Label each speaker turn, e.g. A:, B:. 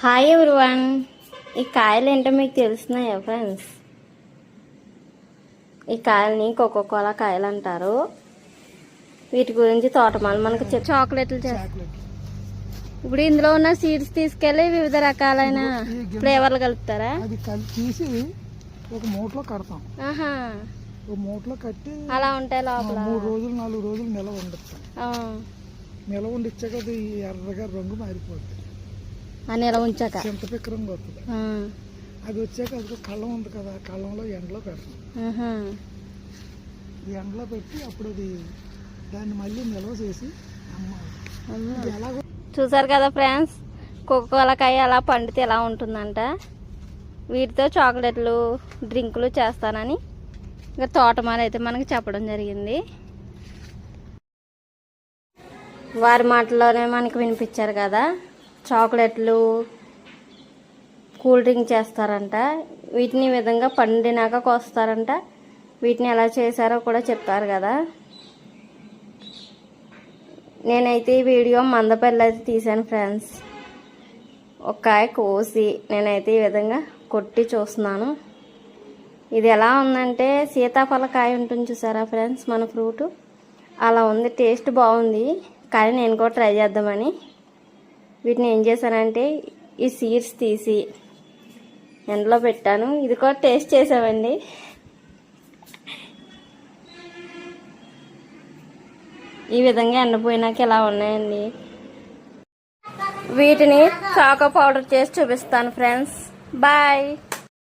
A: Hi everyone. ఈ కాయలు ఏంటో మీకు తెలుస్తున్నాయా ఫ్రెండ్స్? ఈ కాయల్ని కోకోకోలా కాయలు అంటారు. వీటి గురించి తోటమాల మనకు చాక్లెట్లు చేస్తారు. ఇప్పుడు ఇందులో ఉన్న సీడ్స్ తీసుకెళ్లి వివిధ రకాలైన ఫ్లేవర్లు కలుపుతారా?
B: అది తీసి ఒక మూటలో కడతాం. ఒక మూటలో కట్టి
A: అలా ఉంటాయి లోపల
B: 3 రోజులు 4 రోజులు నిల్వ ఉండిస్తాం. నిల్వ ఉండిచ్చాక అది ఎర్రగా రంగు మారిపోతుంది.
A: నిల్వ ఉంచాక
B: చింతపిక్క రంగు వస్తుంది. అది వచ్చాక అది కళ్ళం ఉంది కదా, కళ్ళంలో ఎండలో పెడతాం. ఎండలో పెట్టి అప్పుడు అది దాన్ని మళ్ళీ నిల్వ చేసి ఎలాగో
A: చూసారు కదా ఫ్రెండ్స్, కోకోకోలా కాయ అలా పండితే ఎలా ఉంటుందంట. వీటితో చాక్లెట్లు డ్రింకులు చేస్తానని ఇంకా తోటమాల అయితే మనకి చెప్పడం జరిగింది. వారి మాటల్లోనే మనకి వినిపించారు కదా, చాక్లెట్లు కూల్ డ్రింక్ చేస్తారంట. వీటిని ఈ విధంగా పండినాక కోస్తారంట. వీటిని ఎలా చేశారో కూడా చెప్తారు కదా. నేనైతే ఈ వీడియో మందపల్లి అయితే తీసాను ఫ్రెండ్స్. ఒక కాయ కోసి నేనైతే ఈ విధంగా కొట్టి చూస్తున్నాను. ఇది ఎలా ఉందంటే సీతాఫల కాయ ఉంటుంది చూసారా ఫ్రెండ్స్, మన ఫ్రూట్ అలా ఉంది. టేస్ట్ బాగుంది, కానీ నేను కూడా ట్రై చేద్దామని వీటిని ఏం చేశానంటే ఈ సీడ్స్ తీసి ఎండలో పెట్టాను. ఇది కూడా టేస్ట్ చేసామండి. ఈ విధంగా ఎండపోయినాక ఇలా ఉన్నాయండి. వీటిని చాకో పౌడర్ చేసి చూపిస్తాను ఫ్రెండ్స్. బాయ్.